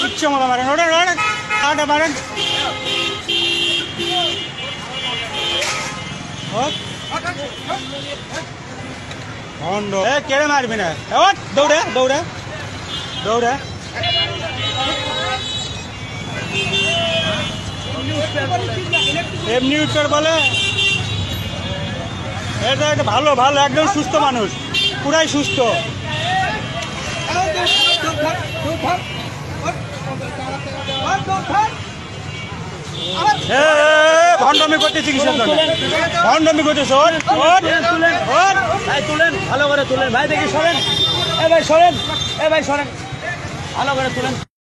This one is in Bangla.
ইচ্ছে মতো মারেন ওটা মারেন কেড়ে মারবি না দৌড়ে দৌড়ে দৌড়ে এমনি উত্তর বলে এটা একটা ভালো ভালো একদম সুস্থ মানুষ পুরাই সুস্থ ভণ্ডামি করতে চিকিৎসা ভণ্ডামি করতেছ তুলেন ভালো করে তুলেন ভাই দেখি সরেন এ ভাই সরেন ভালো করে তুলেন।